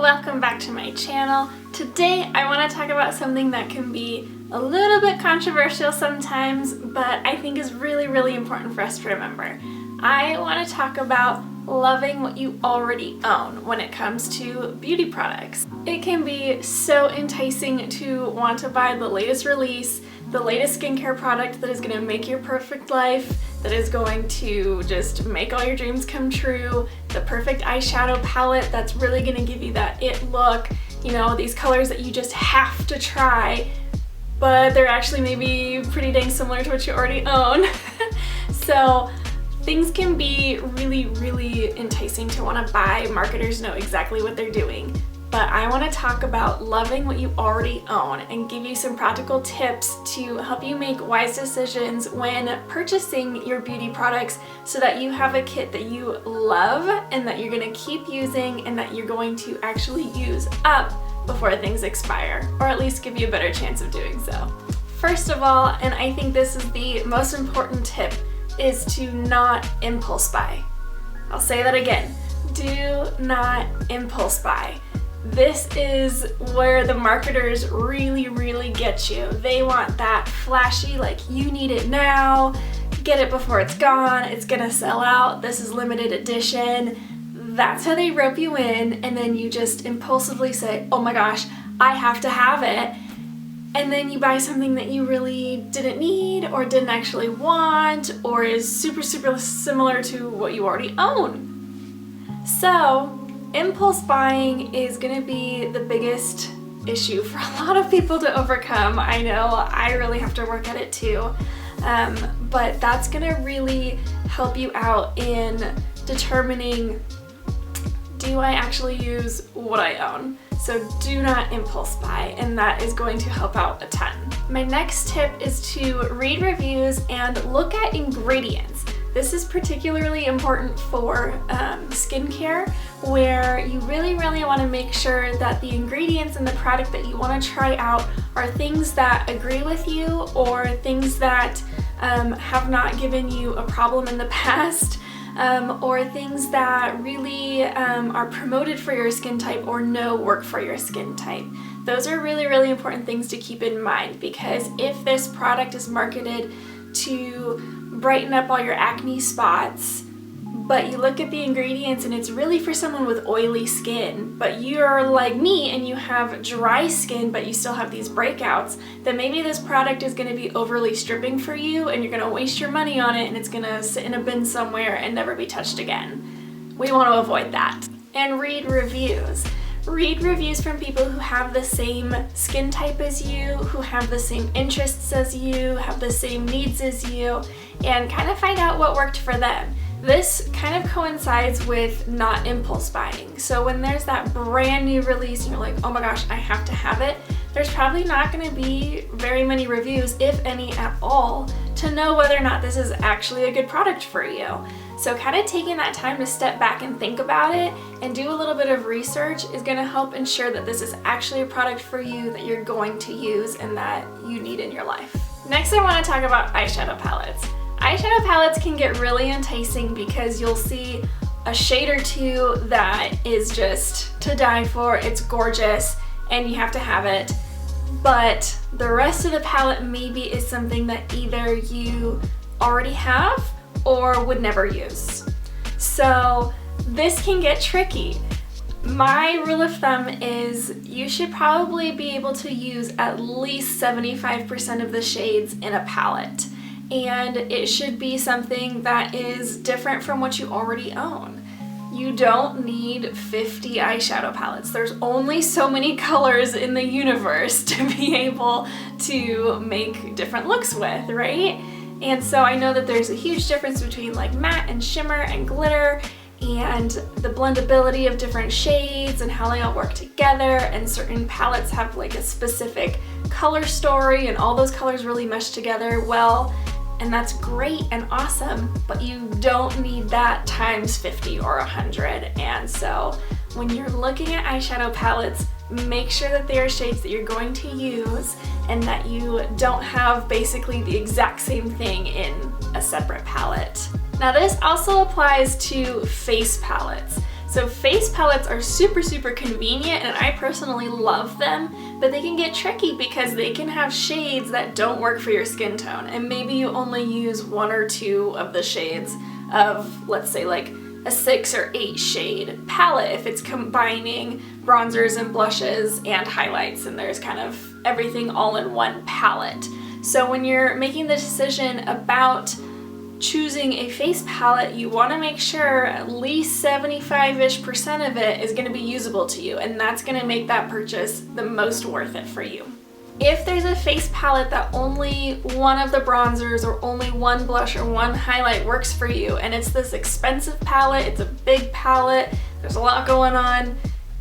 welcome back to my channel. Today I want to talk about something that can be a little bit controversial sometimes, but I think is really important for us to remember. I want to talk about loving what you already own when it comes to beauty products. It can be so enticing to want to buy the latest release, the latest skincare product that is going to make your perfect life, that is going to just make all your dreams come true, the perfect eyeshadow palette that's really going to give you that it look, you know, these colors that you just have to try, but they're actually maybe pretty dang similar to what you already own. So things can be really enticing to want to buy. Marketers know exactly what they're doing. But I want to talk about loving what you already own and give you some practical tips to help you make wise decisions when purchasing your beauty products so that you have a kit that you love and that you're going to keep using and that you're going to actually use up before things expire, or at least give you a better chance of doing so. First of all, and I think this is the most important tip, is to not impulse buy. I'll say that again. Do not impulse buy. This is where the marketers really get you. They want that flashy, like you need it now, get it before it's gone, it's gonna sell out, this is limited edition. That's how they rope you in, and then you just impulsively say, oh my gosh, I have to have it. And then you buy something that you really didn't need or didn't actually want or is super similar to what you already own. So impulse buying is going to be the biggest issue for a lot of people to overcome. I know I really have to work at it too, but that's going to really help you out in determining, do I actually use what I own? So do not impulse buy, and that is going to help out a ton. My next tip is to read reviews and look at ingredients. This is particularly important for skincare, where you really want to make sure that the ingredients in the product that you want to try out are things that agree with you or things that have not given you a problem in the past. Or things that really are promoted for your skin type or know work for your skin type. Those are really important things to keep in mind, because if this product is marketed to brighten up all your acne spots, but you look at the ingredients and it's really for someone with oily skin, but you're like me and you have dry skin but you still have these breakouts, then maybe this product is going to be overly stripping for you and you're going to waste your money on it and it's going to sit in a bin somewhere and never be touched again. We want to avoid that. And read reviews. Read reviews from people who have the same skin type as you, who have the same interests as you, have the same needs as you, and kind of find out what worked for them. This kind of coincides with not impulse buying. So when there's that brand new release and you're like, oh my gosh, I have to have it, there's probably not going to be very many reviews, if any at all, to know whether or not this is actually a good product for you. So kind of taking that time to step back and think about it and do a little bit of research is going to help ensure that this is actually a product for you that you're going to use and that you need in your life. Next, I want to talk about eyeshadow palettes. Eyeshadow palettes can get really enticing because you'll see a shade or two that is just to die for, it's gorgeous, and you have to have it. But the rest of the palette maybe is something that either you already have or would never use. So this can get tricky. My rule of thumb is you should probably be able to use at least 75% of the shades in a palette. And it should be something that is different from what you already own. You don't need 50 eyeshadow palettes. There's only so many colors in the universe to be able to make different looks with, right? And so I know that there's a huge difference between like matte and shimmer and glitter and the blendability of different shades and how they all work together, and certain palettes have like a specific color story and all those colors really mesh together well. And that's great and awesome, but you don't need that times 50 or 100. And so when you're looking at eyeshadow palettes, make sure that they are shades that you're going to use and that you don't have basically the exact same thing in a separate palette. Now this also applies to face palettes. So face palettes are super, super convenient, and I personally love them, but they can get tricky because they can have shades that don't work for your skin tone, and maybe you only use 1 or 2 of the shades of, let's say, like a 6 or 8 shade palette if it's combining bronzers and blushes and highlights, and there's kind of everything all in one palette. So when you're making the decision about choosing a face palette, you want to make sure at least 75-ish% of it is going to be usable to you, and that's going to make that purchase the most worth it for you. If there's a face palette that only 1 of the bronzers or only 1 blush or 1 highlight works for you, and it's this expensive palette, it's a big palette, there's a lot going on,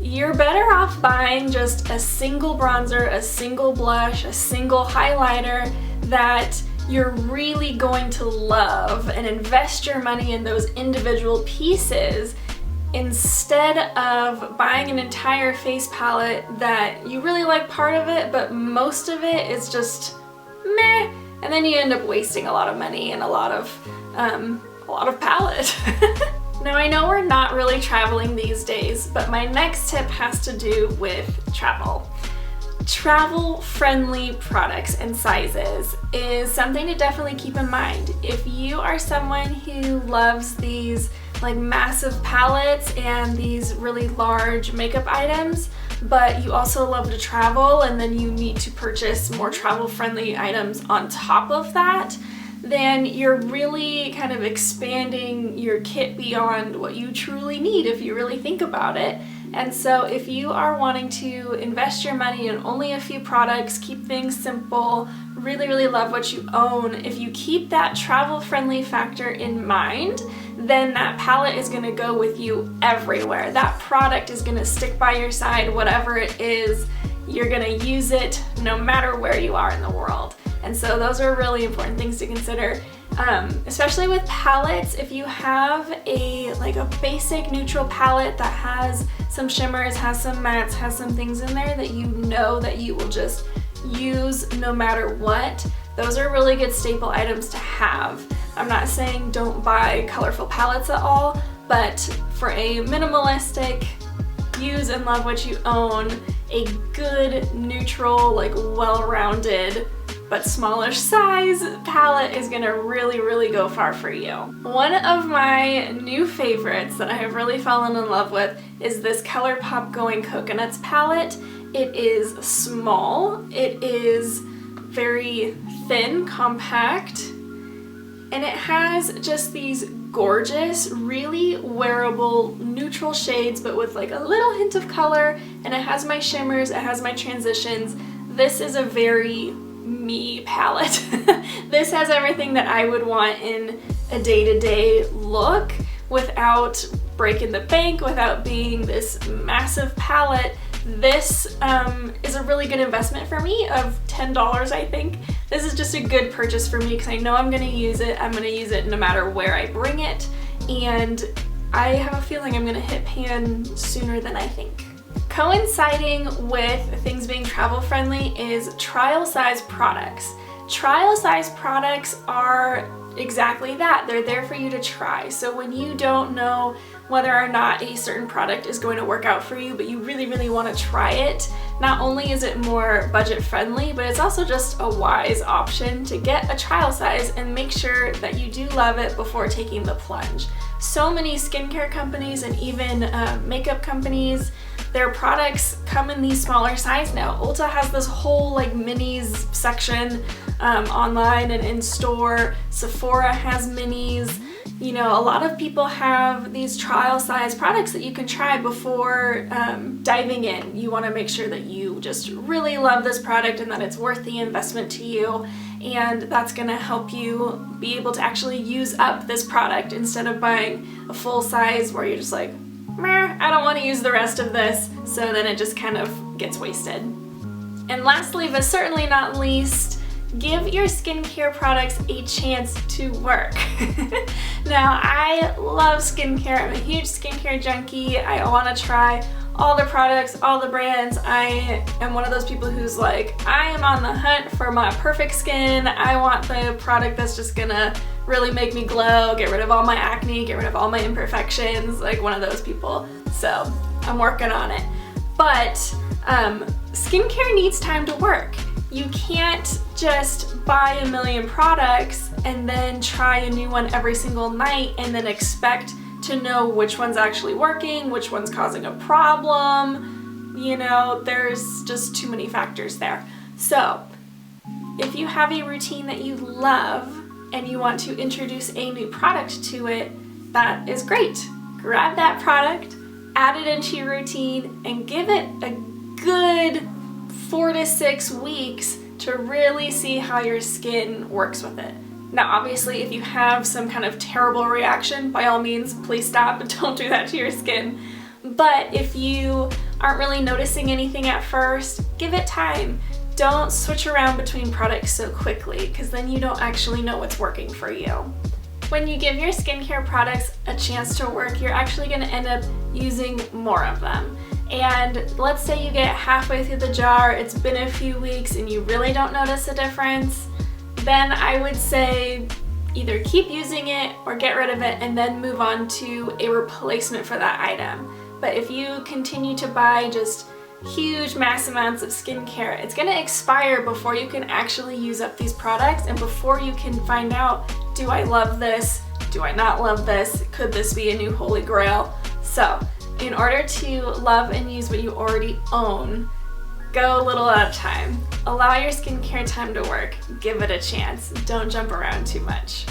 you're better off buying just a single bronzer, a single blush, a single highlighter that you're really going to love, and invest your money in those individual pieces instead of buying an entire face palette that you really like part of it, but most of it is just meh, and then you end up wasting a lot of money and a lot of palette. Now, I know we're not really traveling these days, but my next tip has to do with travel. Travel-friendly products and sizes is something to definitely keep in mind. If you are someone who loves these like massive palettes and these really large makeup items, but you also love to travel and then you need to purchase more travel-friendly items on top of that, then you're really kind of expanding your kit beyond what you truly need if you really think about it. And so if you are wanting to invest your money in only a few products, keep things simple, really love what you own, if you keep that travel-friendly factor in mind, then that palette is going to go with you everywhere. That product is going to stick by your side, whatever it is, you're going to use it no matter where you are in the world. And so those are really important things to consider. Especially with palettes, if you have a basic neutral palette that has some shimmers, has some mattes, has some things in there that you know that you will just use no matter what, those are really good staple items to have. I'm not saying don't buy colorful palettes at all, but for a minimalistic, use and love what you own, a good, neutral, well-rounded, but smaller size palette is gonna really go far for you. One of my new favorites that I have really fallen in love with is this Colourpop Going Coconuts palette. It is small, it is very thin, compact, and it has just these gorgeous, really wearable neutral shades, but with like a little hint of color, and it has my shimmers, it has my transitions. This is a very me palette. This has everything that I would want in a day-to-day look without breaking the bank, without being this massive palette. This is a really good investment for me of $10, I think. This is just a good purchase for me because I know I'm going to use it. I'm going to use it no matter where I bring it, and I have a feeling I'm going to hit pan sooner than I think. Coinciding with things being travel friendly is trial size products. Trial size products are exactly that. They're there for you to try. So when you don't know whether or not a certain product is going to work out for you, but you really want to try it, not only is it more budget friendly, but it's also just a wise option to get a trial size and make sure that you do love it before taking the plunge. So many skincare companies and even makeup companies, their products come in these smaller size now. Ulta has this whole minis section online and in store. Sephora has minis. You know, a lot of people have these trial size products that you can try before diving in. You want to make sure that you just really love this product and that it's worth the investment to you, and that's going to help you be able to actually use up this product instead of buying a full size where you're just like, meh, I don't want to use the rest of this, so then it just kind of gets wasted. And lastly, but certainly not least, give your skincare products a chance to work. Now, I love skincare. I'm a huge skincare junkie. I want to try all the products, all the brands. I am one of those people who's like, I am on the hunt for my perfect skin. I want the product that's just gonna really make me glow, get rid of all my acne, get rid of all my imperfections, like one of those people. So I'm working on it. But skincare needs time to work. You can't just buy a million products and then try a new one every single night and then expect to know which one's actually working, which one's causing a problem. You know, there's just too many factors there. So if you have a routine that you love and you want to introduce a new product to it, that is great. Grab that product, add it into your routine, and give it a good 4 to 6 weeks to really see how your skin works with it. Now, obviously, if you have some kind of terrible reaction, by all means, please stop and don't do that to your skin. But if you aren't really noticing anything at first, give it time. Don't switch around between products so quickly, because then you don't actually know what's working for you. When you give your skincare products a chance to work, you're actually going to end up using more of them. And let's say you get halfway through the jar, it's been a few weeks, and you really don't notice a difference, then I would say either keep using it or get rid of it and then move on to a replacement for that item. But if you continue to buy just huge mass amounts of skincare, it's going to expire before you can actually use up these products and before you can find out, do I love this? Do I not love this? Could this be a new holy grail? So in order to love and use what you already own, go a little at a time. Allow your skincare time to work. Give it a chance. Don't jump around too much.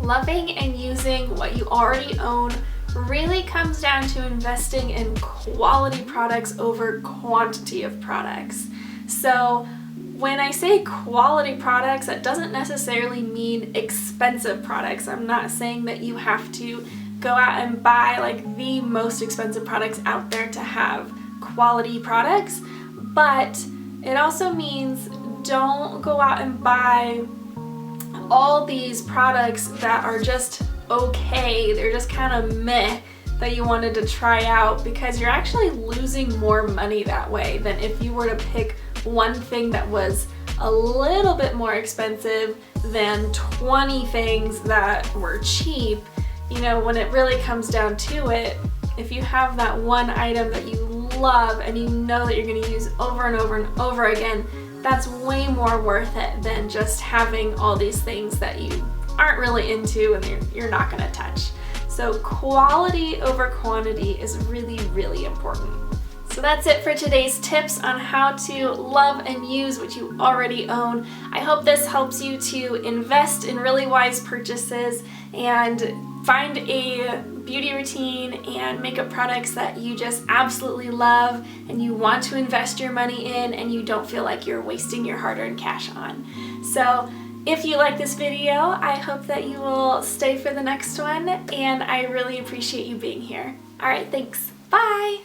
Loving and using what you already own really comes down to investing in quality products over quantity of products. So when I say quality products, that doesn't necessarily mean expensive products. I'm not saying that you have to go out and buy like the most expensive products out there to have quality products, but it also means don't go out and buy all these products that are just okay, they're just kind of meh, that you wanted to try out, because you're actually losing more money that way than if you were to pick one thing that was a little bit more expensive than 20 things that were cheap. You know, when it really comes down to it, if you have that one item that you love and you know that you're going to use over and over and over again, that's way more worth it than just having all these things that you aren't really into and you're not going to touch. So quality over quantity is really, really important. So that's it for today's tips on how to love and use what you already own. I hope this helps you to invest in really wise purchases and find a beauty routine and makeup products that you just absolutely love and you want to invest your money in and you don't feel like you're wasting your hard-earned cash on. So if you like this video, I hope that you will stay for the next one, and I really appreciate you being here. All right, thanks. Bye!